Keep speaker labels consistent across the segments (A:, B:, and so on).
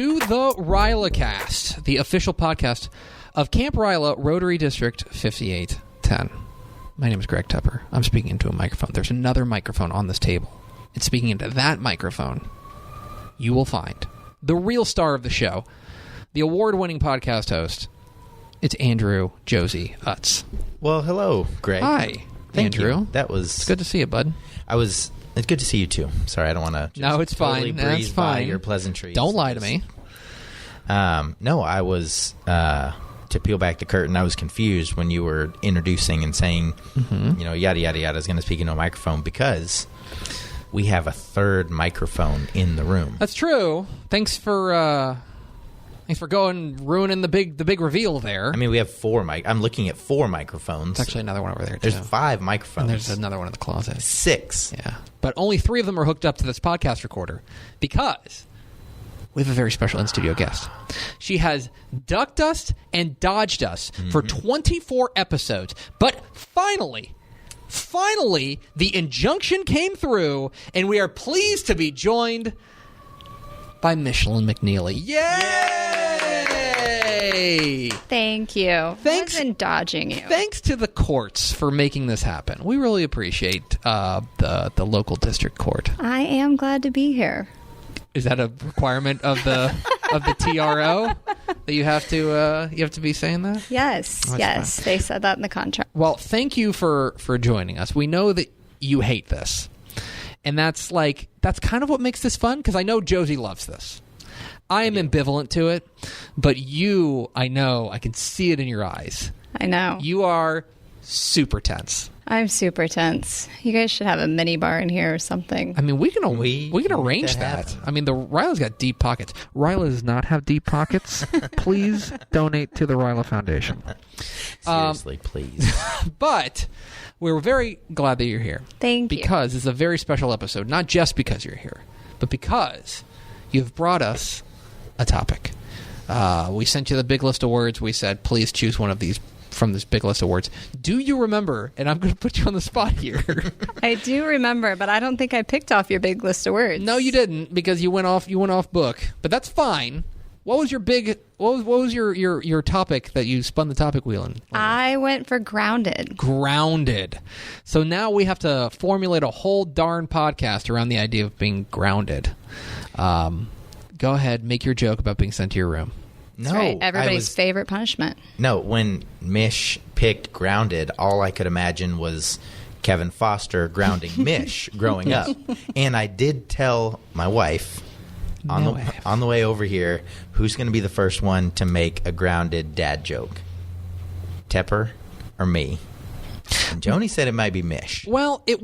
A: to the RYLACast, the official podcast of Camp RYLA, Rotary District 5810. My name is Greg Tepper. I'm speaking into a microphone. There's another microphone on this table. And speaking into that microphone, you will find the real star of the show, the award-winning podcast host. It's Andrew Josey Utz.
B: Well, hello, Greg.
A: Hi,
B: Thank
A: Andrew.
B: You.
A: It's good to see you, bud.
B: It's good to see you too. Sorry, I don't want to.
A: No, it's
B: totally
A: fine.
B: breeze
A: That's
B: by
A: fine.
B: your pleasantries.
A: Don't lie to me.
B: No, I was to peel back the curtain. I was confused when you were introducing and saying, yada yada yada. I was going to speak into a microphone because we have a third microphone in the room.
A: That's true. Thanks for ruining the big reveal there.
B: I mean, we have four I'm looking at four microphones.
A: There's actually another one over there, too.
B: There's 5 microphones.
A: And there's another one in the closet.
B: 6.
A: Yeah. But only 3 of them are hooked up to this podcast recorder because we have a very special in-studio guest. She has ducked us and dodged us for 24 episodes. But finally, the injunction came through, and we are pleased to be joined by Michelynne McNeeley. Yay!
C: Thank you.
A: Thanks.
C: I've been dodging you.
A: Thanks to the courts for making this happen. We really appreciate the local district court.
C: I am glad to be here.
A: Is that a requirement of the TRO that you have to be saying that?
C: Yes,
A: Oh,
C: yes.
A: fine.
C: They said that in the contract.
A: Well, thank you for joining us. We know that you hate this. And that's kind of what makes this fun, because I know Josey loves this. I am ambivalent to it, but I know, I can see it in your eyes.
C: I know.
A: You are super tense.
C: I'm super tense. You guys should have a mini bar in here or something.
A: I mean, we can arrange that. I mean, the RYLA's got deep pockets. RYLA does not have deep pockets. Please donate to the RYLA Foundation.
B: Seriously, please.
A: But we're very glad that you're here.
C: Thank you.
A: Because it's a very special episode, not just because you're here, but because you've brought us a topic. We sent you the big list of words. We said, please choose one of these from this big list of words. Do you remember? And I'm going to put you on the spot here.
C: I do remember, but I don't think I picked off your big list of words.
A: No, you didn't, because you went off book. But that's fine. What was your what was your topic that you spun the topic wheel in?
C: I went for grounded.
A: Grounded. So now we have to formulate a whole darn podcast around the idea of being grounded. Go ahead, make your joke about being sent to your room.
C: That's right. Everybody's favorite punishment.
B: No, when Mish picked Grounded, all I could imagine was Kevin Foster grounding Mish growing up. And I did tell my wife on the way over here, who's going to be the first one to make a grounded dad joke? Tepper or me? And Joni said it might be Mish.
A: Well, it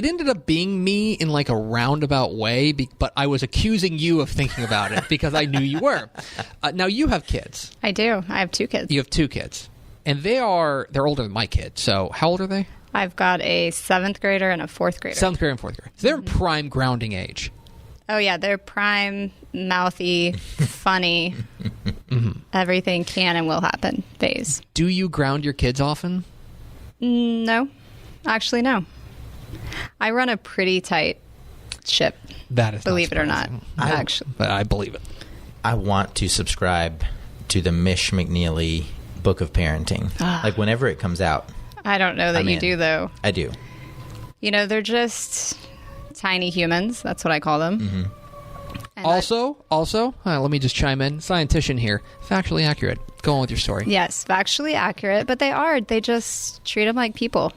A: ended up being me in like a roundabout way, but I was accusing you of thinking about it because I knew you were. Now, you have kids.
C: I do. I have 2 kids.
A: You have 2 kids. And they're older than my kid. So how old are they?
C: I've got a 7th grader and a 4th grader.
A: 7th grader and 4th grader. So they're in prime grounding age.
C: Oh, yeah. They're prime, mouthy, funny, everything can and will happen phase.
A: Do you ground your kids often?
C: No. Actually, no. I run a pretty tight ship.
A: That is
C: believe it or not. Actually.
A: But I believe it.
B: I want to subscribe to the Mish McNeeley Book of Parenting. Like whenever it comes out.
C: I don't know that you do, though.
B: I do.
C: You know, they're just tiny humans. That's what I call them.
B: Mm-hmm.
A: Also, let me just chime in. Scientician here. Factually accurate. Go on with your story.
C: Yes, factually accurate, but they just treat them like people.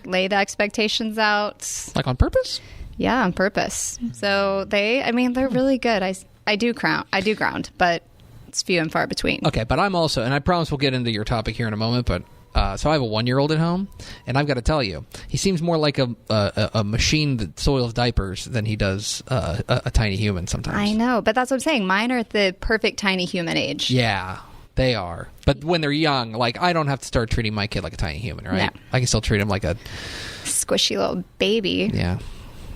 C: Lay the expectations out.
A: Like on purpose?
C: Yeah, on purpose. So they're really good. I do ground, but it's few and far between.
A: Okay, but I'm also, and I promise we'll get into your topic here in a moment, but so I have a 1-year-old at home, and I've got to tell you, he seems more like a machine that soils diapers than he does a tiny human sometimes.
C: I know, but that's what I'm saying. Mine are at the perfect tiny human age.
A: Yeah, they are. But when they're young, like, I don't have to start treating my kid like a tiny human, right?
C: No.
A: I can still treat him like a
C: squishy little baby.
A: Yeah.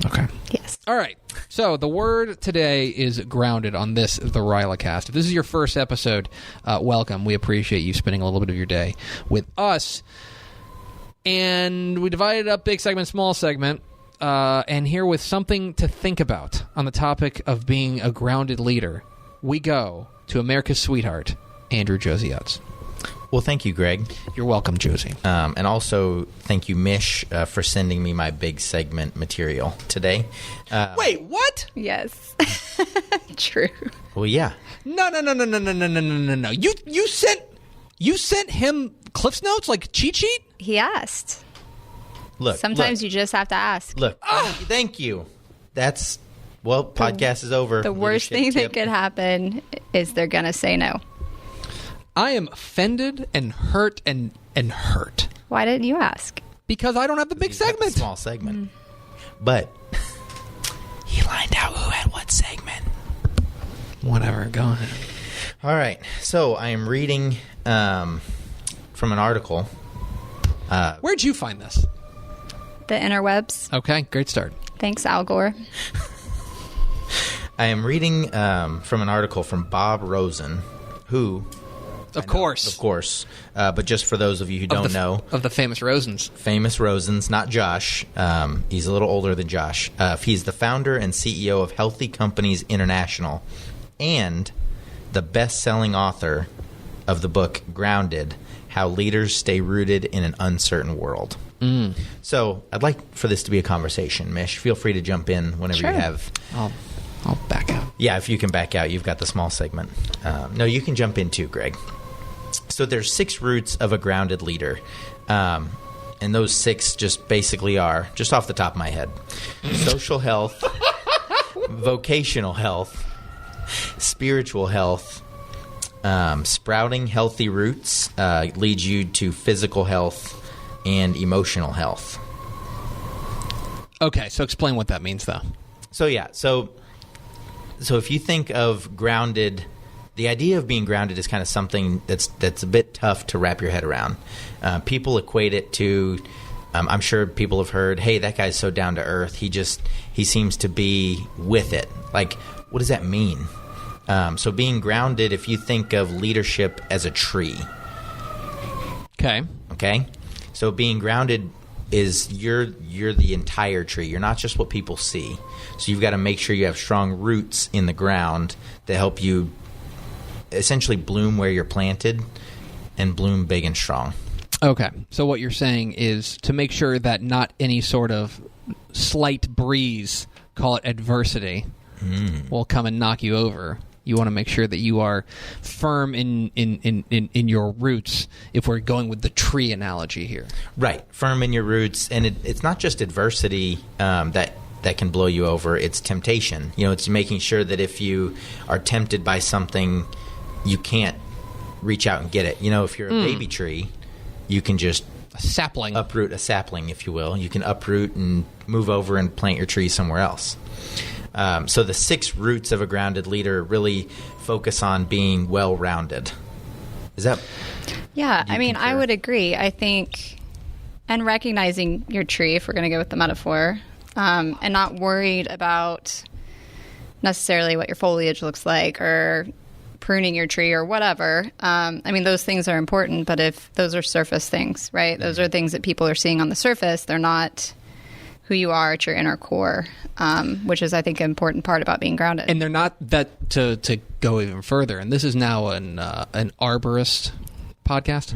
A: Okay.
C: Yes.
A: All right. So the word today is grounded on the RYLACast. If this is your first episode, welcome. We appreciate you spending a little bit of your day with us. And we divided up big segment, small segment, and here with something to think about on the topic of being a grounded leader we go to America's sweetheart, Andrew Josey.
B: Well, thank you, Greg.
A: You're welcome, Josey.
B: And also, thank you, Mish, for sending me my big segment material today.
A: Wait, what?
C: Yes. True.
B: Well, yeah.
A: No. You sent him Cliff's Notes, like cheat sheet?
C: He asked.
B: Look.
C: Sometimes you just have to ask.
B: Look. Thank you. That's, podcast is over.
C: The worst thing that could happen is they're going to say no.
A: I am offended and hurt and hurt.
C: Why didn't you ask?
A: Because I don't have the big segment.
B: Small segment. But he lined out who had what segment.
A: Whatever, go ahead.
B: All right. So I am reading from an article.
A: Where'd you find this?
C: The interwebs.
A: Okay, great start.
C: Thanks, Al Gore.
B: I am reading from an article from Bob Rosen, who...
A: Of course.
B: But just for those of you who don't know.
A: Of the famous Rosens.
B: Famous Rosens, not Josh. He's a little older than Josh. He's the founder and CEO of Healthy Companies International and the best-selling author of the book Grounded, How Leaders Stay Rooted in an Uncertain World. So I'd like for this to be a conversation. Mish, feel free to jump in whenever you have.
A: I'll back out.
B: Yeah, if you can back out, you've got the small segment. No, you can jump in too, Greg. So there's 6 roots of a grounded leader. And those 6 just basically are, just off the top of my head, social health, vocational health, spiritual health, sprouting healthy roots leads you to physical health and emotional health.
A: Okay, so explain what that means, though.
B: So if you think of grounded, the idea of being grounded is kind of something that's a bit tough to wrap your head around. People equate it to, I'm sure people have heard, hey, that guy's so down to earth. He seems to be with it. Like, what does that mean? So being grounded, if you think of leadership as a tree. Okay. So being grounded is you're the entire tree. You're not just what people see. So you've got to make sure you have strong roots in the ground that help you essentially bloom where you're planted and bloom big and strong.
A: Okay. So what you're saying is to make sure that not any sort of slight breeze, call it adversity, will come and knock you over. You want to make sure that you are firm in your roots, if we're going with the tree analogy here.
B: Right. Firm in your roots. And it's not just adversity that can blow you over. It's temptation. It's making sure that if you are tempted by something, you can't reach out and get it. If you're a baby tree, you can just...
A: A sapling.
B: Uproot a sapling, if you will. You can uproot and move over and plant your tree somewhere else. So the 6 roots of a grounded leader really focus on being well-rounded. Is that...
C: Yeah, I would agree. I think, and recognizing your tree, if we're going to go with the metaphor, and not worried about necessarily what your foliage looks like or pruning your tree or whatever. Those things are important, but if those are surface things, right? Those are things that people are seeing on the surface. They're not who you are at your inner core, which is, I think, an important part about being grounded.
A: And they're not that to go even further. And this is now an arborist podcast.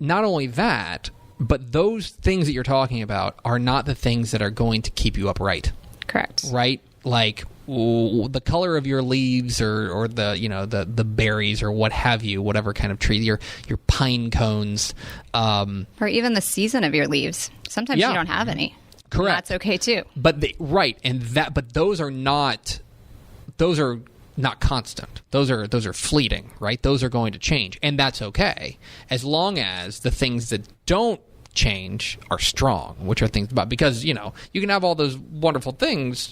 A: Not only that, but those things that you're talking about are not the things that are going to keep you upright.
C: Correct.
A: Right? Like the color of your leaves or the berries or what have you, whatever kind of tree, your pine cones.
C: Or even the season of your leaves. Sometimes you don't have any.
A: Correct.
C: That's okay too.
A: But those are not constant. Those are fleeting, right? Those are going to change, and that's okay as long as the things that don't change are strong, which are things about, because you can have all those wonderful things,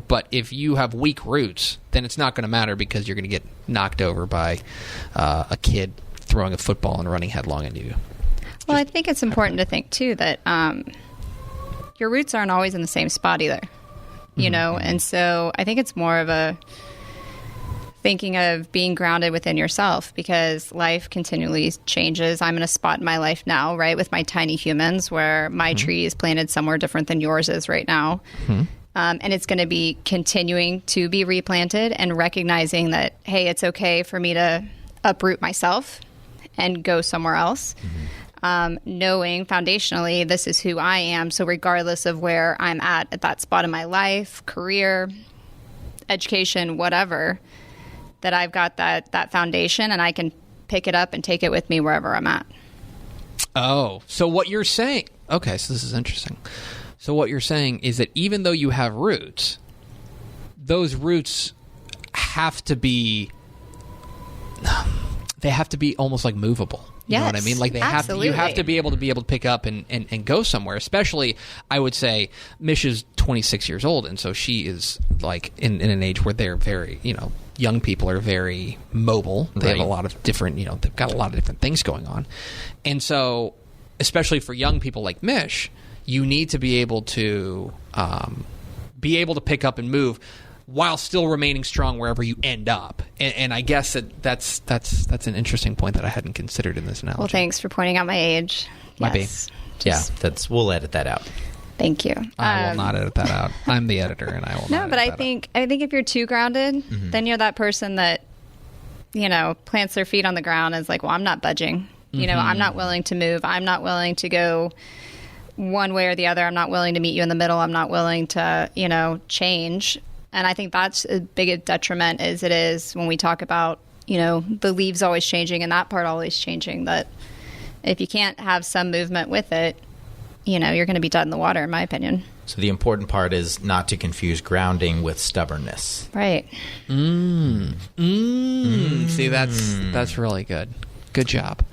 A: but if you have weak roots, then it's not going to matter, because you're going to get knocked over by a kid throwing a football and running headlong into you.
C: Well, I think it's important to think too that your roots aren't always in the same spot either, and so I think it's more of a thinking of being grounded within yourself, because life continually changes. I'm in a spot in my life now, right, with my tiny humans, where my tree is planted somewhere different than yours is right now. And it's going to be continuing to be replanted and recognizing that, hey, it's okay for me to uproot myself and go somewhere else. Knowing foundationally this is who I am. So regardless of where I'm at that spot in my life, career, education, whatever, that I've got that foundation and I can pick it up and take it with me wherever I'm at.
A: Oh, so what you're saying, okay, so this is interesting. So what you're saying is that even though you have roots, those roots have to be, they have to be almost like movable. You know what I mean? Like you have to be able to pick up and go somewhere. Especially, I would say, Mish is 26 years old, and so she is like in an age where they're very, young people are very mobile. They have a lot of different, they've got a lot of different things going on, and so especially for young people like Mish, you need to be able to pick up and move while still remaining strong wherever you end up. And I guess that's an interesting point that I hadn't considered in this analogy.
C: Well, thanks for pointing out my age.
A: Might be.
B: Yeah, we'll edit that out.
C: Thank you.
A: I will not edit that out. I'm the editor, and I will not
C: No, but
A: edit
C: I think if you're too grounded, then you're that person that, plants their feet on the ground and is like, well, I'm not budging. I'm not willing to move. I'm not willing to go one way or the other. I'm not willing to meet you in the middle. I'm not willing to, change. And I think that's as big a detriment as it is when we talk about, the leaves always changing and that part always changing, that if you can't have some movement with it, you're going to be dead in the water, in my opinion.
B: So the important part is not to confuse grounding with stubbornness.
C: Right.
A: See, that's really good. Good job.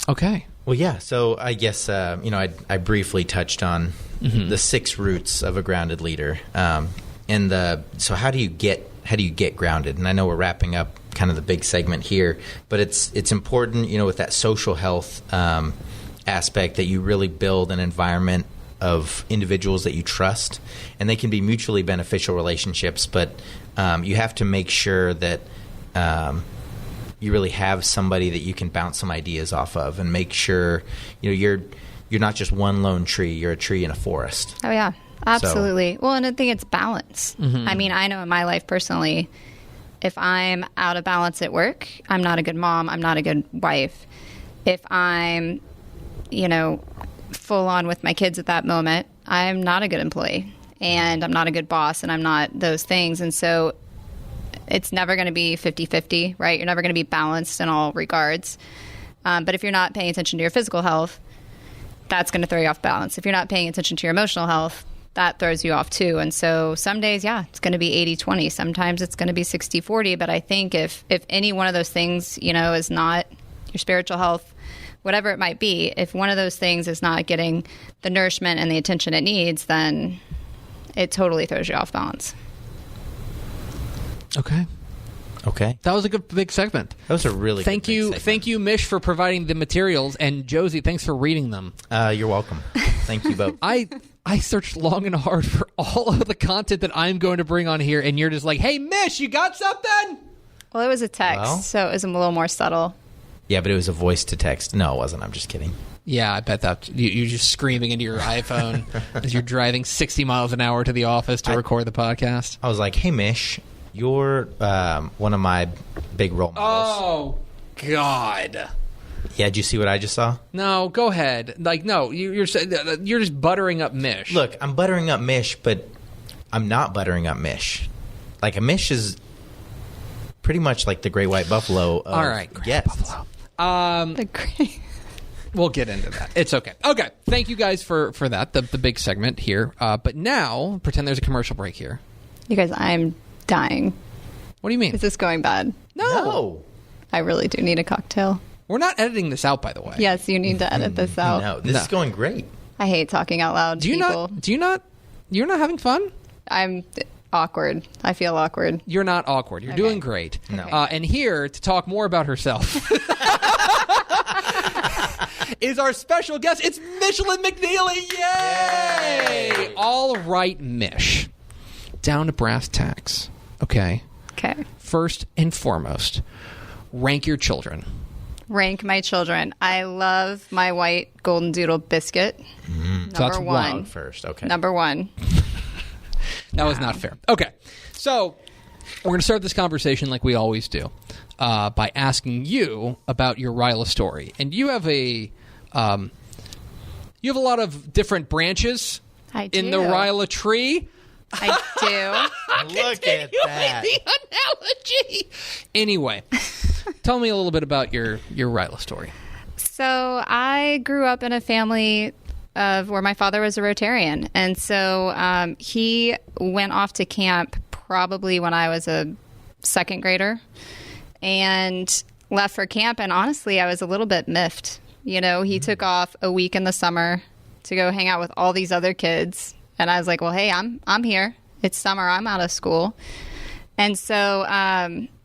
A: Okay.
B: Well, yeah. So I guess I briefly touched on the 6 roots of a grounded leader, so how do you get grounded? And I know we're wrapping up kind of the big segment here, but it's important, with that social health aspect, that you really build an environment of individuals that you trust, and they can be mutually beneficial relationships, but you have to make sure that you really have somebody that you can bounce some ideas off of, and make sure you're not just one lone tree, you're a tree in a forest.
C: Oh yeah, absolutely. Well, and I think it's balance. I mean, I know in my life personally, if I'm out of balance at work, I'm not a good mom, I'm not a good wife. If I'm full on with my kids at that moment, I'm not a good employee, and I'm not a good boss, and I'm not those things. And so it's never going to be 50-50, right? You're never going to be balanced in all regards. But if you're not paying attention to your physical health, that's going to throw you off balance. If you're not paying attention to your emotional health, that throws you off too. And so some days, it's going to be 80-20. Sometimes it's going to be 60-40. But I think if any one of those things, is not your spiritual health, whatever it might be, if one of those things is not getting the nourishment and the attention it needs, then it totally throws you off balance.
A: Okay. That was a good big segment.
B: That was a really
A: good segment. Thank you, Mish, for providing the materials, and Josey, thanks for reading them.
B: You're welcome. Thank you both.
A: I searched long and hard for all of the content that I'm going to bring on here, and you're just like, hey, Mish, you got something?
C: Well, it was a text, so it was a little more subtle.
B: Yeah, but it was a voice to text. No, it wasn't. I'm just kidding.
A: Yeah, I bet that you're just screaming into your iPhone as you're driving 60 miles an hour to the office to record the podcast.
B: I was like, hey, Mish, you're one of my big role
A: Oh,
B: models.
A: God.
B: Yeah, did you see what I just saw?
A: No, go ahead. You're just buttering up Mish.
B: Look, I'm buttering up Mish, but I'm not buttering up Mish. Like, a Mish is pretty much like the great white buffalo of
A: all right, great buffalo. We'll get into that. It's okay. Okay, thank you guys for that, the big segment here. But now, pretend there's a commercial break here.
C: You guys, I'm dying.
A: What do you mean?
C: Is this going bad?
B: No.
C: I really do need a cocktail.
A: We're not editing this out, by the way.
C: Yes, you need to edit this out.
B: No, this is going great.
C: I hate talking out loud.
A: You're not having fun?
C: I'm awkward. I feel awkward.
A: You're not awkward. You're doing great.
B: No.
A: And here to talk more about herself is our special guest. It's Michelynne McNeeley. Yay! All right, Mish. Down to brass tacks. Okay. First and foremost, rank your children.
C: Rank my children. I love my white golden doodle biscuit.
A: So that's
C: Number one.
B: First, okay.
C: Number one.
A: That was not fair. Okay, so we're going to start this conversation like we always do by asking you about your RYLA story, and you have a lot of different branches in the RYLA tree.
C: I do.
B: Look at that.
A: The analogy. Anyway, tell me a little bit about your RYLA story.
C: So I grew up in a family of where my father was a Rotarian. And so he went off to camp probably when I was a second grader and left for camp. And honestly, I was a little bit miffed. You know, he took off a week in the summer to go hang out with all these other kids. And I was like, well, hey, I'm here. It's summer. I'm out of school. And so,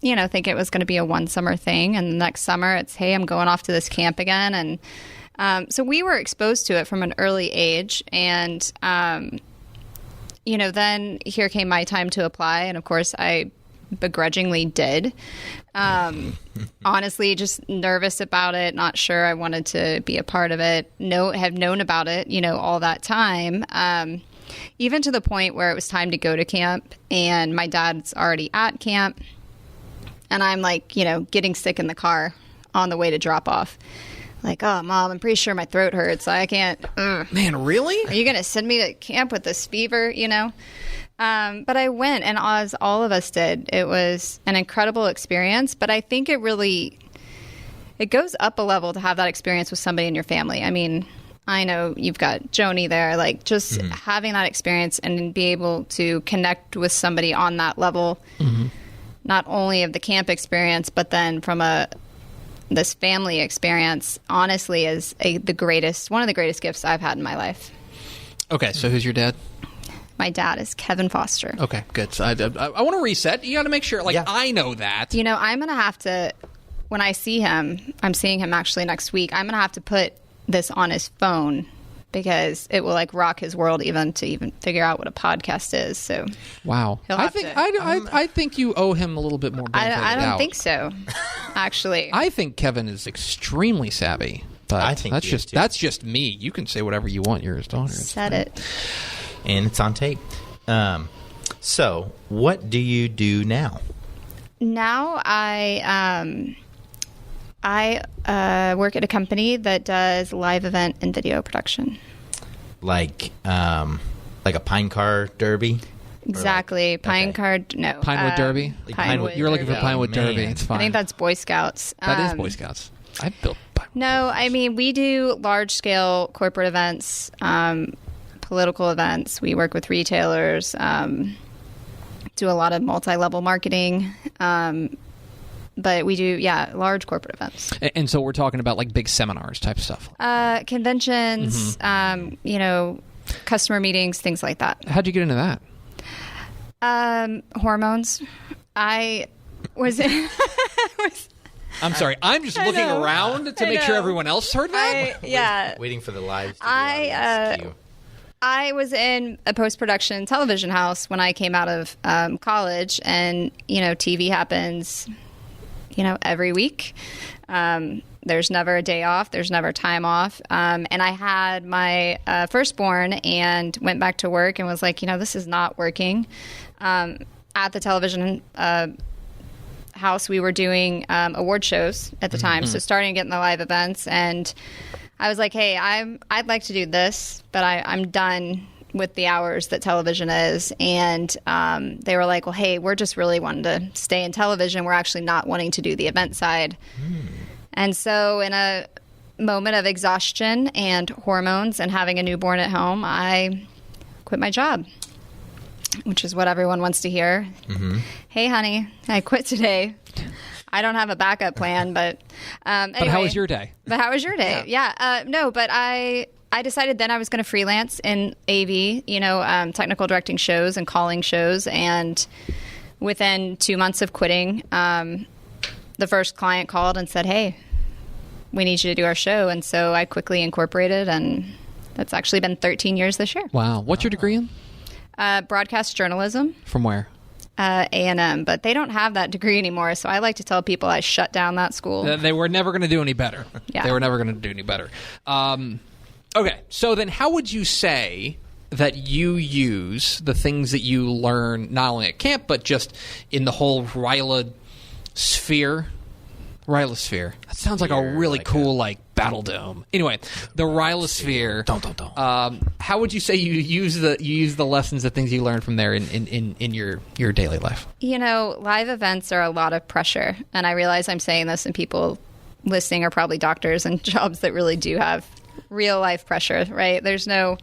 C: think it was going to be a one summer thing. And the next summer it's, hey, I'm going off to this camp again. And so we were exposed to it from an early age. And, then here came my time to apply. And of course, I begrudgingly did. Honestly, just nervous about it, not sure I wanted to be a part of it. Have known about it, all that time. Even to the point where it was time to go to camp and my dad's already at camp. And I'm like, getting sick in the car on the way to drop off. Like, oh, Mom, I'm pretty sure my throat hurts. I can't.
A: Man, really?
C: Are you going to send me to camp with this fever, But I went, and as all of us did, it was an incredible experience. But I think it goes up a level to have that experience with somebody in your family. I mean, I know you've got Joni there, like just having that experience and be able to connect with somebody on that level, not only of the camp experience, but then from this family experience, honestly, is one of the greatest gifts I've had in my life.
A: Okay, so who's your dad?
C: My dad is Kevin Foster.
A: Okay, good. So I want to reset. You got to make sure, I know that.
C: I'm going to have to, when I see him, I'm seeing him actually next week, I'm going to have to put this on his phone because it will rock his world even figure out what a podcast is. So
A: wow, I think you owe him a little bit more.
C: I don't think so. Actually,
A: I think Kevin is extremely savvy, but I think that's just me. You can say whatever you want. You're his daughter.
C: Said it,
B: and it's on tape. So what do you do now?
C: Now I work at a company that does live event and video production.
B: Like a Pine Car Derby?
C: Exactly. Pinewood
A: Derby?
C: Pinewood
A: You're looking for Pinewood
B: Man.
A: Derby. It's fine.
C: I think that's Boy Scouts.
A: That is Boy Scouts. I built Pinewood.
C: No, I mean, we do large-scale corporate events, political events. We work with retailers, do a lot of multi-level marketing, but we do, large corporate events.
A: And so we're talking about big seminars type stuff.
C: Conventions, customer meetings, things like that.
A: How'd you get into that?
C: Hormones. I was in...
A: I'm sorry. I'm just looking around to make sure everyone else heard that.
B: Waiting for the live studio.
C: I was in a post-production television house when I came out of college, and TV happens every week. There's never a day off. There's never time off. And I had my firstborn and went back to work and was like, this is not working. At the television house, we were doing award shows at the time. So starting to get in the live events. And I was like, hey, I'd like to do this, but I'm done with the hours that television is. And they were like, well, hey, we're just really wanting to stay in television. We're actually not wanting to do the event side. And so in a moment of exhaustion and hormones and having a newborn at home, I quit my job, which is what everyone wants to hear. Hey, honey, I quit today. I don't have a backup plan, but anyway.
A: But how was your day?
C: But I decided then I was going to freelance in AV, technical directing shows and calling shows. And within 2 months of quitting, the first client called and said, hey, we need you to do our show. And so I quickly incorporated, and that's actually been 13 years this year.
A: Wow. What's your degree in?
C: Broadcast journalism.
A: From where?
C: A&M, but they don't have that degree anymore. So I like to tell people I shut down that school.
A: They were never going to do any better.
C: Yeah.
A: They were never going to do any better. Okay, so then how would you say that you use, the things that you learn not only at camp, but just in the whole RYLA sphere? RYLA sphere. That sounds like a really cool, battle dome. Anyway, the RYLA sphere. How would you say you use the lessons, the things you learned from there in your daily life?
C: Live events are a lot of pressure, and I realize I'm saying this, and people listening are probably doctors and jobs that really do have real life pressure, right? There's no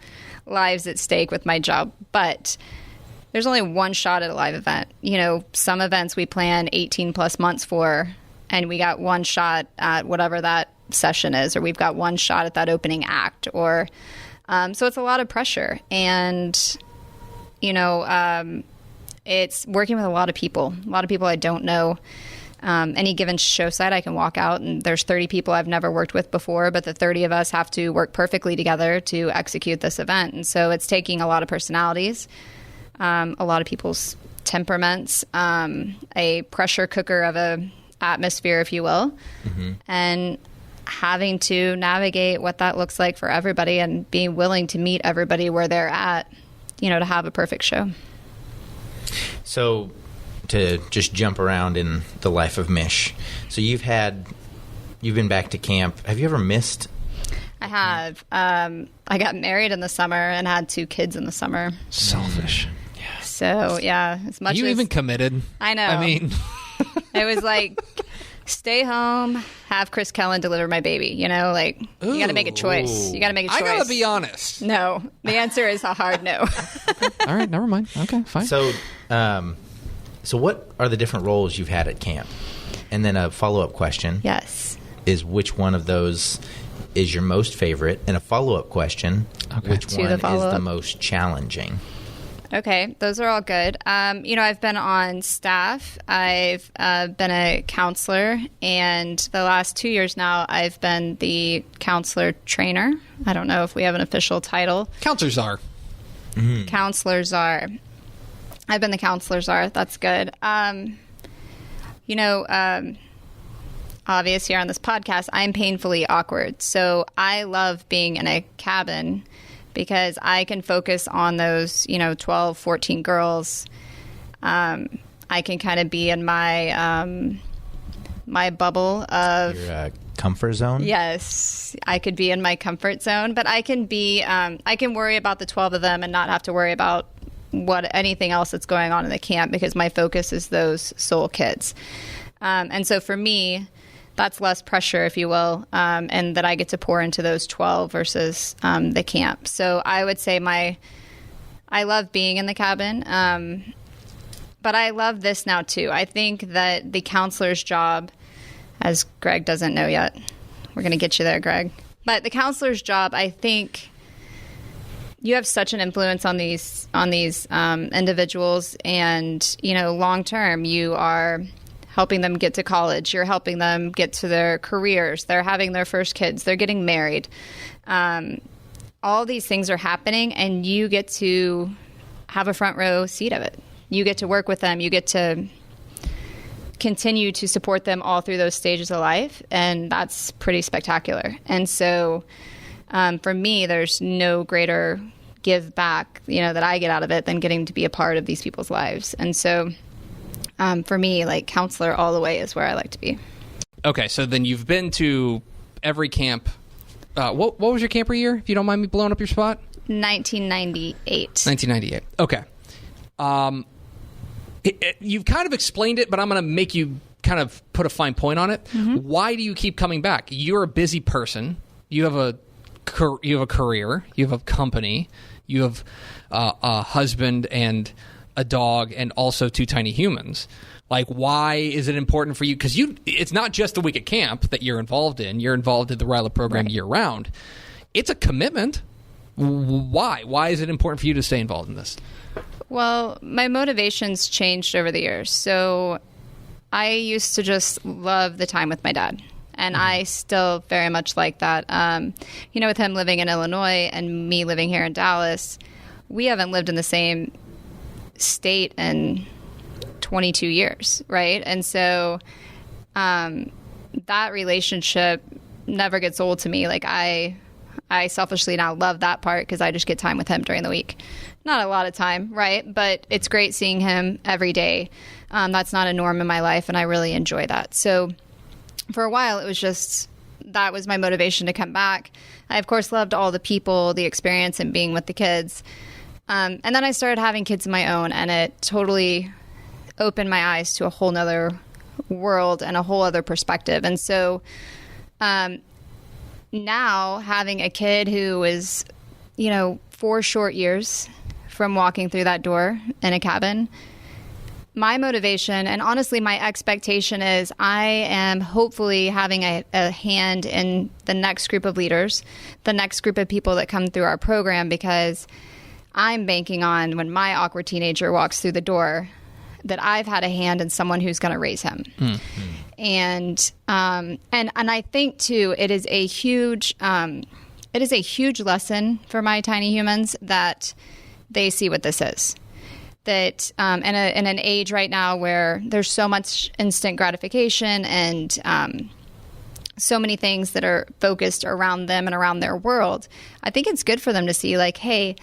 C: lives at stake with my job, but there's only one shot at a live event. Some events we plan 18 plus months for, and we got one shot at whatever that session is, or we've got one shot at that opening act, or so it's a lot of pressure. And it's working with a lot of people I don't know. Any given show site, I can walk out and there's 30 people I've never worked with before, but the 30 of us have to work perfectly together to execute this event. And so it's taking a lot of personalities, a lot of people's temperaments, a pressure cooker of a atmosphere, if you will, and having to navigate what that looks like for everybody and being willing to meet everybody where they're at, to have a perfect show.
B: So to just jump around in the life of Mish. So you've been back to camp. Have you ever missed?
C: I have. I got married in the summer and had 2 kids in the summer.
A: Selfish.
C: Yeah. So yeah, as much
A: you
C: as
A: even committed.
C: I know.
A: I mean,
C: it was like, stay home, have Chris Kellen deliver my baby. You got to make a choice. I
A: I gotta be honest.
C: No, the answer is a hard no.
A: All right, never mind. Okay, fine.
B: So, so what are the different roles you've had at camp? And then a follow-up question.
C: Yes.
B: Is which one of those is your most favorite? And a follow-up question, which one is the most challenging?
C: Okay, those are all good. I've been on staff. I've been a counselor, and the last 2 years now, I've been the counselor trainer. I don't know if we have an official title.
A: Counselor czar.
B: Mm-hmm.
C: Counselor czar. I've been the counselor czar. That's good. Obvious here on this podcast, I'm painfully awkward. So I love being in a cabin because I can focus on those, 12, 14 girls. I can kind of be in my my bubble of
B: your comfort zone.
C: Yes, I could be in my comfort zone, but I can be. I can worry about the 12 of them and not have to worry about anything else that's going on in the camp because my focus is those soul kids. And so for me, that's less pressure, if you will, and that I get to pour into those 12 versus the camp. So I would say I love being in the cabin, but I love this now too. I think that the counselor's job, as Greg doesn't know yet, we're going to get you there, Greg, but the counselor's job, I think you have such an influence on these individuals, and long term you are helping them get to college. You're helping them get to their careers. They're having their first kids. They're getting married. All these things are happening, and you get to have a front row seat of it. You get to work with them. You get to continue to support them all through those stages of life, and that's pretty spectacular. And so for me, there's no greater give back, that I get out of it than getting to be a part of these people's lives. And so for me, counselor all the way is where I like to be.
A: Okay, so then you've been to every camp. What was your camper year, if you don't mind me blowing up your spot?
C: 1998.
A: 1998. Okay. You've kind of explained it, but I'm going to make you kind of put a fine point on it. Mm-hmm. Why do you keep coming back? You're a busy person. You have a career. You have a company. You have a husband and a dog and also 2 tiny humans. Why is it important for you? Because it's not just the week at camp that you're involved in. You're involved in the RYLA program year round. It's a commitment. Why? Why is it important for you to stay involved in this?
C: Well, my motivations changed over the years. So I used to just love the time with my dad. And I still very much like that. With him living in Illinois and me living here in Dallas, we haven't lived in the same state in 22 years, right? And so that relationship never gets old to me. I I selfishly now love that part because I just get time with him during the week. Not a lot of time, right? But it's great seeing him every day. That's not a norm in my life, and I really enjoy that. So for a while, it was just that was my motivation to come back. I, of course, loved all the people, the experience, and being with the kids. And then I started having kids of my own, and it totally opened my eyes to a whole nother world and a whole other perspective. And so now having a kid who is, 4 short years from walking through that door in a cabin, my motivation and honestly my expectation is I am hopefully having a hand in the next group of leaders, the next group of people that come through our program, because I'm banking on when my awkward teenager walks through the door that I've had a hand in someone who's going to raise him. Mm-hmm. And I think too, it is a huge lesson for my tiny humans that they see what this is. That in an age right now where there's so much instant gratification and so many things that are focused around them and around their world, I think it's good for them to see like, hey,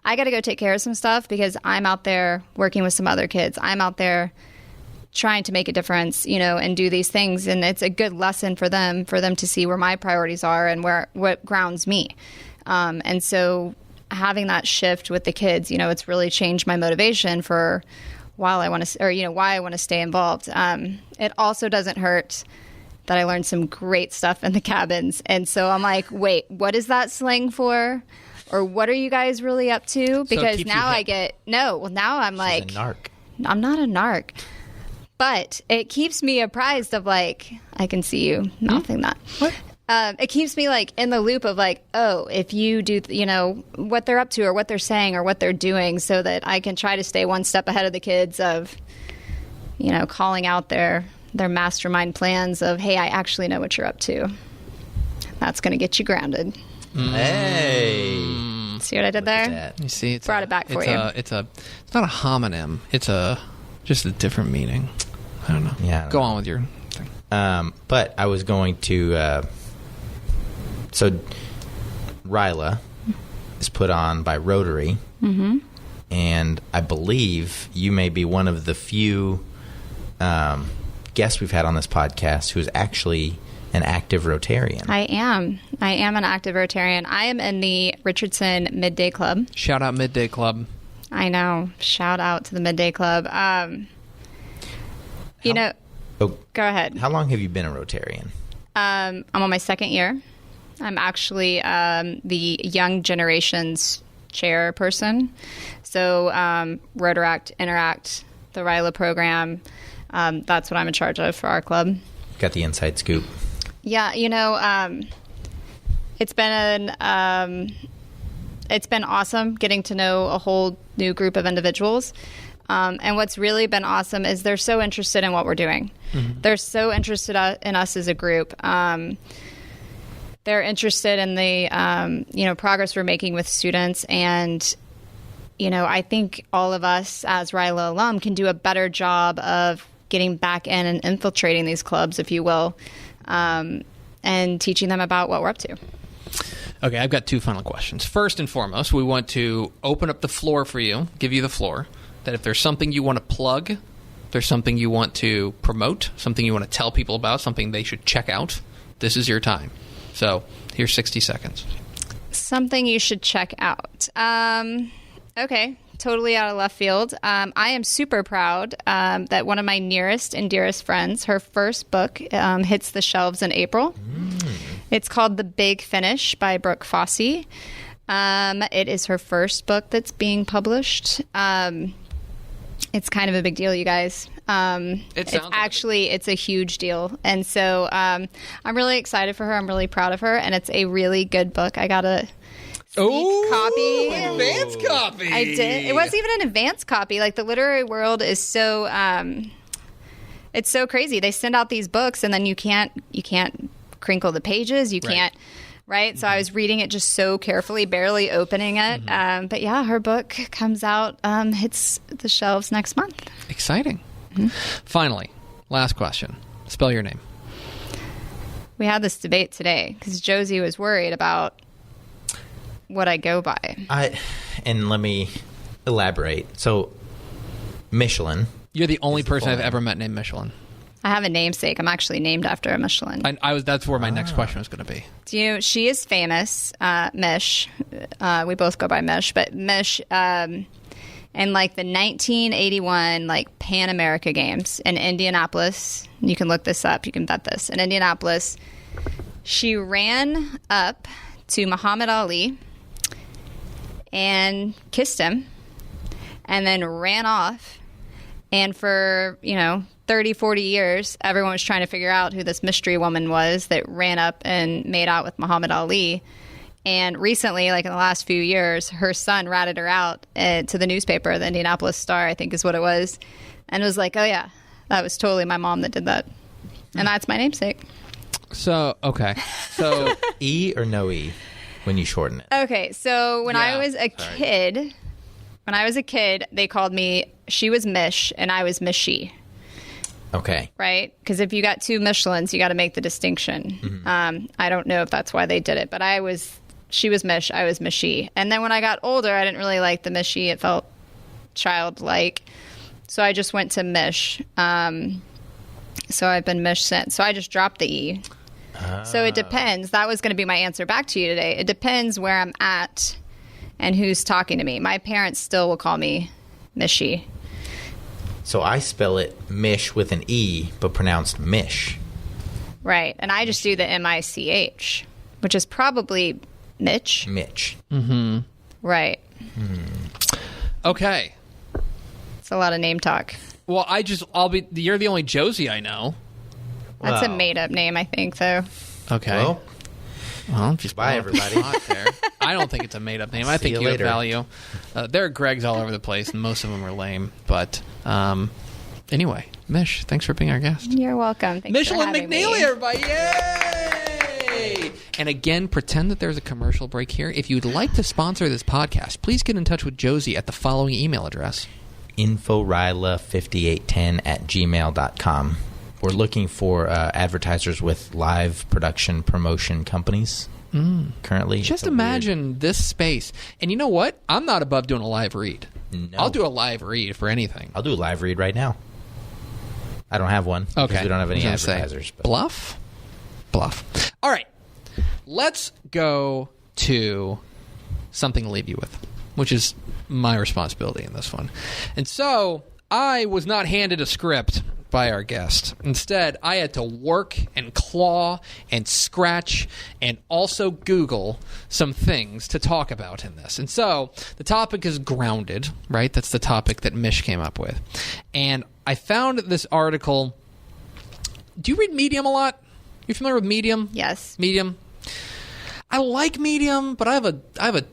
C: I got to go take care of some stuff because I'm out there working with some other kids. I'm out there trying to make a difference, and do these things. And it's a good lesson for them to see where my priorities are and what grounds me. And so having that shift with the kids, it's really changed my motivation for why I want to stay involved. It also doesn't hurt that I learned some great stuff in the cabins. And so I'm like, wait, what is that slang for? Or what are you guys really up to? Because now now I'm like,
B: she's a narc.
C: I'm not a narc. But it keeps me apprised of like, I can see you mouthing that.
A: What?
C: It keeps me like in the loop of like, oh, if you do, what they're up to or what they're saying or what they're doing, so that I can try to stay one step ahead of the kids of, calling out their mastermind plans of, hey, I actually know what you're up to. That's going to get you grounded.
B: Hey.
C: See what I did there?
A: You see,
C: it back for you.
A: It's not a homonym. It's just a different meaning. I don't know.
B: Yeah.
A: Go on with your thing.
B: But I was going to. So, RYLA is put on by Rotary, and I believe you may be one of the few guests we've had on this podcast who is actually an active Rotarian.
C: I am an active Rotarian. I am in the Richardson Midday Club.
A: Shout out Midday Club.
C: I know. Shout out to the Midday Club. Go ahead.
B: How long have you been a Rotarian?
C: I'm on my second year. I'm actually the Young Generations chairperson. So Rotaract, Interact, the RYLA program, that's what I'm in charge of for our club.
B: Got the inside scoop.
C: Yeah, it's been awesome getting to know a whole new group of individuals. And what's really been awesome is they're so interested in what we're doing. Mm-hmm. They're so interested in us as a group. They're interested in the progress we're making with students. And, I think all of us as RYLA alum can do a better job of getting back in and infiltrating these clubs, if you will, and teaching them about what we're up to.
A: Okay, I've got 2 final questions. First and foremost, we want to open up the floor for you, give you the floor, that if there's something you want to plug, if there's something you want to promote, something you want to tell people about, something they should check out, this is your time. So here's 60 seconds. Something you should check out. Okay, totally out of left field. I am super proud that one of my nearest and dearest friends, her first book hits the shelves in April. It's called The Big Finish by Brooke Fossey. It is her first book that's being published. It's kind of a big deal, you guys. It's a huge deal. And so I'm really excited for her. I'm really proud of her. And it's a really good book. I got a copy. Advanced copy.
C: I did. It wasn't even an advanced copy. Like, the literary world is so it's so crazy. They send out these books and then you can't crinkle the pages. You can't. Right. So I was reading it just so carefully, barely opening it. But yeah, her book comes out, hits the shelves next month.
A: Exciting. Mm-hmm. Finally, last question. Spell your name.
C: We had this debate today because Josey was worried about what I go by.
B: And let me elaborate. So, Michelynne.
A: You're the only person I've ever met named Michelynne.
C: I have a namesake. I'm actually named after a Michelin.
A: That's where my next question was going to be.
C: Do you know, she is famous, Mish. We both go by Mish, but Mish, in like the 1981 like Pan America Games in Indianapolis, you can look this up, you can bet this, in Indianapolis, she ran up to Muhammad Ali and kissed him and then ran off. And for, 30, 40 years, everyone was trying to figure out who this mystery woman was that ran up and made out with Muhammad Ali. And recently, like in the last few years, her son ratted her out to the newspaper, the Indianapolis Star, I think is what it was. And it was like, oh yeah, that was totally my mom that did that. And that's my namesake.
A: So, okay. So
B: E or no E when you shorten it?
C: Okay, so when I was a kid, they called me, she was Mish and I was Mishy.
B: Okay.
C: Right? Because if you got two Michelins, you got to make the distinction. Mm-hmm. I don't know if that's why they did it, but she was Mish, I was Mishy. And then when I got older, I didn't really like the Mishy. It felt childlike. So I just went to Mish. So I've been Mish since. So I just dropped the E. So it depends. That was going to be my answer back to you today. It depends where I'm at and who's talking to me. My parents still will call me Mishy.
B: So I spell it Mish with an E, but pronounced Mish.
C: Right. And I just do the M-I-C-H, which is probably Mitch.
B: Mitch.
A: Mm-hmm.
C: Right.
A: Okay.
C: It's a lot of name talk.
A: Well, you're the only Josey I know.
C: That's a made-up name, I think, though.
A: Okay. Well, just
B: bye, everybody.
A: I don't think it's a made-up name. I think you have value. There are Gregs all over the place, and most of them are lame. But anyway, Mish, thanks for being our guest.
C: You're welcome. Thanks
A: Michelynne McNeeley, everybody. Yay! And again, pretend that there's a commercial break here. If you'd like to sponsor this podcast, please get in touch with Josey at the following email address.
B: InfoRYLA5810@gmail.com. We're looking for advertisers with live production promotion companies currently.
A: Just imagine this space. And you know what? I'm not above doing a live read.
B: No.
A: I'll do a live read for anything.
B: I'll do a live read right now. I don't have one because we don't have any advertisers. But.
A: Bluff. All right. Let's go to something to leave you with, which is my responsibility in this one. And so I was not handed a script by our guest. Instead, I had to work and claw and scratch and also Google some things to talk about in this. And so the topic is grounded, right? That's the topic that Mish came up with. And I found this article. Do you read Medium a lot? You familiar with Medium?
C: Yes.
A: Medium. I like Medium, but I have a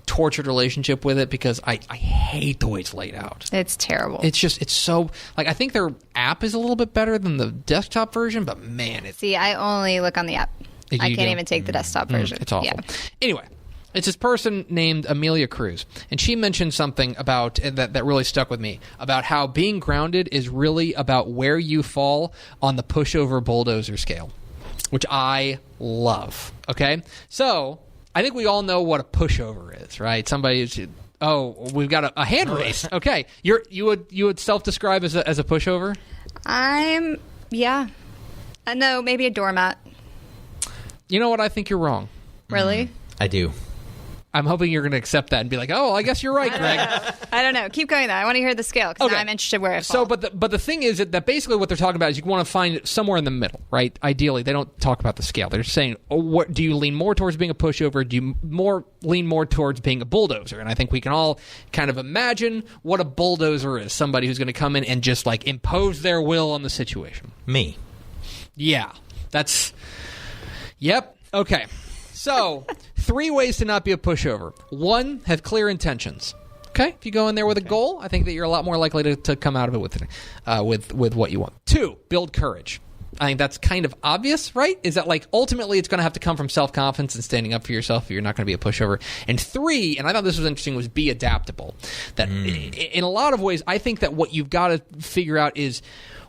A: tortured relationship with it because I hate the way it's laid out.
C: It's terrible.
A: It's so like I think their app is a little bit better than the desktop version, but man,
C: See, I only look on the app. I can't even take the desktop version.
A: It's awful.
C: Yeah.
A: Anyway, it's this person named Amelia Cruz, and she mentioned something about that really stuck with me about how being grounded is really about where you fall on the pushover bulldozer scale, which I love. Okay, so I think we all know what a pushover is, right? Somebody who's, we've got a hand race. Okay, you would self-describe as a pushover?
C: No, maybe a doormat.
A: You know what? I think you're wrong.
C: Really?
B: I do.
A: I'm hoping you're going to accept that and be like, oh, I guess you're right, Greg.
C: I don't know. Keep going, though. I want to hear the scale because I'm interested where it falls.
A: So, but the thing is that basically what they're talking about is you want to find it somewhere in the middle, right? Ideally, they don't talk about the scale. They're saying, what do you lean more towards being a pushover? Do you lean more towards being a bulldozer? And I think we can all kind of imagine what a bulldozer is. Somebody who's going to come in and just like impose their will on the situation.
B: Me.
A: Yeah. Yep. Okay. So, 3 ways to not be a pushover. 1, have clear intentions. Okay? If you go in there with a goal, I think that you're a lot more likely to come out of it with what you want. 2, build courage. I think that's kind of obvious, right? Is that like ultimately it's going to have to come from self-confidence and standing up for yourself if you're not going to be a pushover. And 3, and I thought this was interesting, was be adaptable. That in a lot of ways, I think that what you've got to figure out is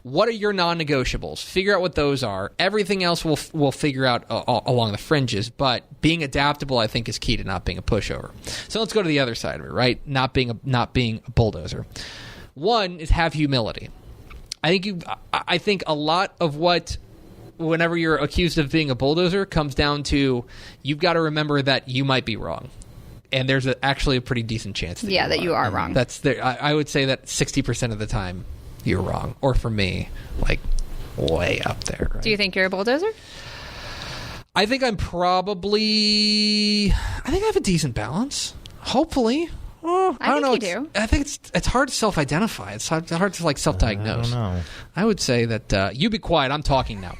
A: What are your non-negotiables? Figure out what those are. Everything else we'll figure out along the fringes, but being adaptable, I think, is key to not being a pushover. So let's go to the other side of it, right? Not being a bulldozer. One is have humility. I think a lot of what, whenever you're accused of being a bulldozer, comes down to you've got to remember that you might be wrong. And there's actually a pretty decent chance that you are wrong. I would say that 60% of the time you're wrong. Or for me, like way up there. Right?
C: Do you think you're a bulldozer?
A: I think I have a decent balance. Hopefully. Well, I don't know.
C: You do.
A: I think it's hard to self-identify. It's hard to like self-diagnose.
B: I don't know.
A: I would say that you be quiet. I'm talking now.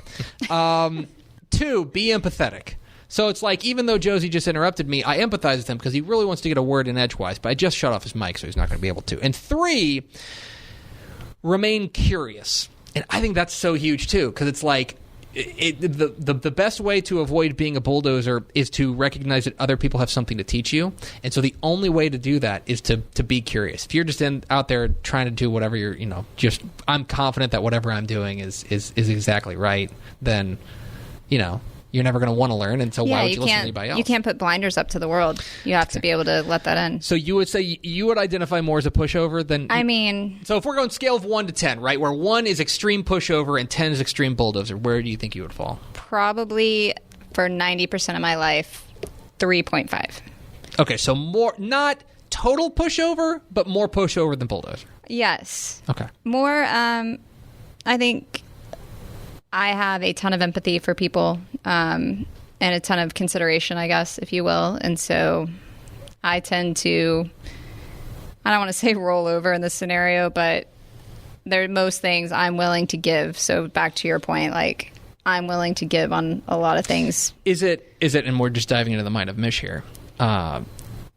A: 2, be empathetic. So it's like, even though Josey just interrupted me, I empathize with him because he really wants to get a word in edgewise, but I just shut off his mic, so he's not going to be able to. And 3, remain curious. And I think that's so huge too, because it's like the best way to avoid being a bulldozer is to recognize that other people have something to teach you. And so the only way to do that is to be curious. If you're just out there trying to do whatever I'm confident that whatever I'm doing is exactly right, then you're never going to want to learn, and so why would you listen to anybody else?
C: You can't put blinders up to the world. You have to be able to let that in.
A: So you would say you would identify more as a pushover than... So if we're going scale of 1 to 10, right, where 1 is extreme pushover and 10 is extreme bulldozer, where do you think you would fall?
C: Probably for 90% of my life, 3.5.
A: Okay, so more, not total pushover, but more pushover than bulldozer.
C: Yes.
A: Okay.
C: More, I think... I have a ton of empathy for people and a ton of consideration, I guess, if you will. And so I tend to, I don't want to say roll over in this scenario, but there are most things I'm willing to give. So back to your point, like I'm willing to give on a lot of things.
A: Is it, and we're just diving into the mind of Mish here,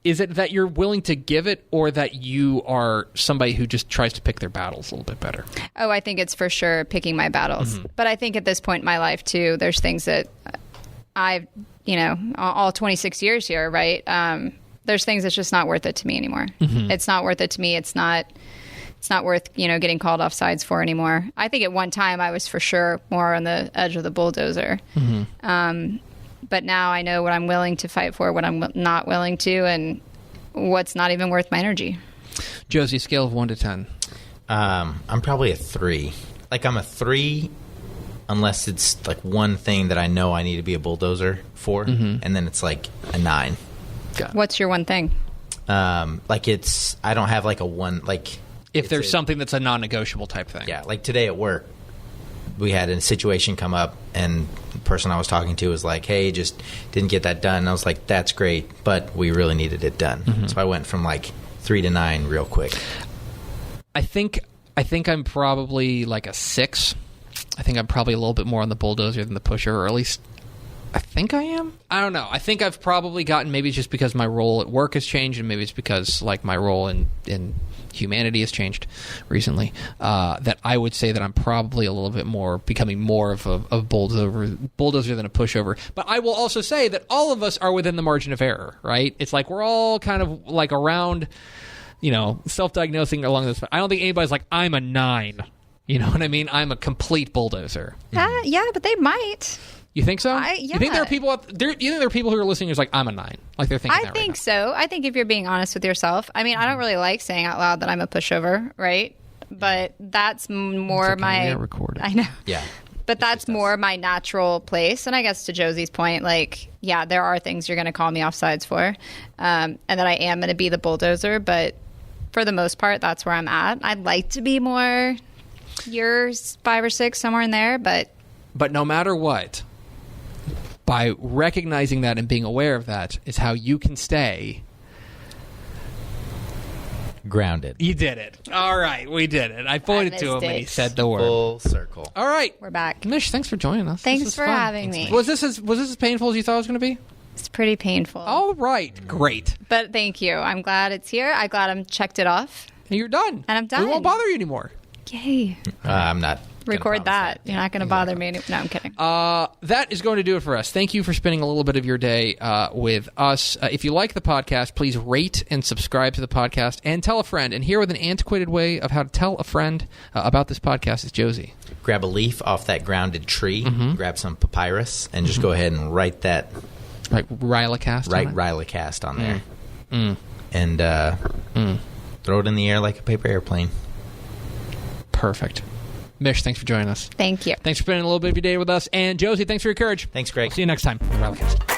A: is it that you're willing to give it, or that you are somebody who just tries to pick their battles a little bit better?
C: Oh, I think it's for sure picking my battles. Mm-hmm. But I think at this point in my life, too, there's things that I've, all 26 years here, right? There's things that's just not worth it to me anymore. Mm-hmm. It's not worth it to me. It's not worth, getting called off sides for anymore. I think at one time I was for sure more on the edge of the bulldozer. Mm-hmm. But now I know what I'm willing to fight for, what I'm not willing to, and what's not even worth my energy.
A: Josey, scale of 1 to 10.
B: I'm probably a 3. Like, I'm a 3 unless it's like one thing that I know I need to be a bulldozer for, mm-hmm. and then it's like a 9.
C: What's your one thing?
B: I don't have like a one, like...
A: If there's something that's a non-negotiable type thing.
B: Yeah, like today at work, we had a situation come up, and the person I was talking to was like, hey, just didn't get that done. And I was like, that's great, but we really needed it done. Mm-hmm. So I went from like 3 to 9 real quick.
A: I think I'm probably like a 6. I think I'm probably a little bit more on the bulldozer than the pusher, or at least I think I am. I don't know. I think I've probably gotten, maybe it's just because my role at work has changed, and maybe it's because like my role in humanity has changed recently, that I would say that I'm probably a little bit more, becoming more of a bulldozer than a pushover. But I will also say that all of us are within the margin of error, right? It's like we're all kind of like around, self-diagnosing along this. I don't think anybody's like, I'm a 9. You know what I mean? I'm a complete bulldozer.
C: Yeah, but they might.
A: You think so?
C: Yeah.
A: You think there are people you think there are people who are listening who's like, I'm a 9? Like they're thinking that right now.
C: I think so. I think if you're being honest with yourself. I mean, I don't really like saying out loud that I'm a pushover, right? But that's more my...
A: recorded.
C: I know.
B: Yeah.
C: But that's more my natural place. And I guess to Josey's point, like, yeah, there are things you're going to call me off sides for. And that I am going to be the bulldozer. But for the most part, that's where I'm at. I'd like to be more yours, 5 or 6, somewhere in there. But
A: no matter what... By recognizing that and being aware of that is how you can stay
B: grounded.
A: You did it. All right, we did it. I pointed to him and he said the word.
B: Full circle.
A: All right,
C: we're back.
A: Mish, thanks for joining us.
C: Thanks for having me.
A: Was this as painful as you thought it was going to be?
C: It's pretty painful.
A: All right, great.
C: But thank you. I'm glad it's here. I'm glad I'm checked it off.
A: And you're done.
C: And I'm done.
A: We won't bother you anymore.
C: Yay.
B: I'm not
C: record that. You're not going to bother me. No, I'm kidding.
A: That is going to do it for us. Thank you for spending a little bit of your day with us. If you like the podcast, please rate and subscribe to the podcast and tell a friend. And here with an antiquated way of how to tell a friend about this podcast is Josey.
B: Grab a leaf off that grounded tree, grab some papyrus, and just go ahead and write that.
A: Right, RYLACast.
B: Write RYLACast on there. And throw it in the air like a paper airplane.
A: Perfect. Mish, thanks for joining us.
C: Thank you.
A: Thanks for spending a little bit of your day with us. And Josey, thanks for your courage.
B: Thanks, Greg.
A: See you next time on RYLACast.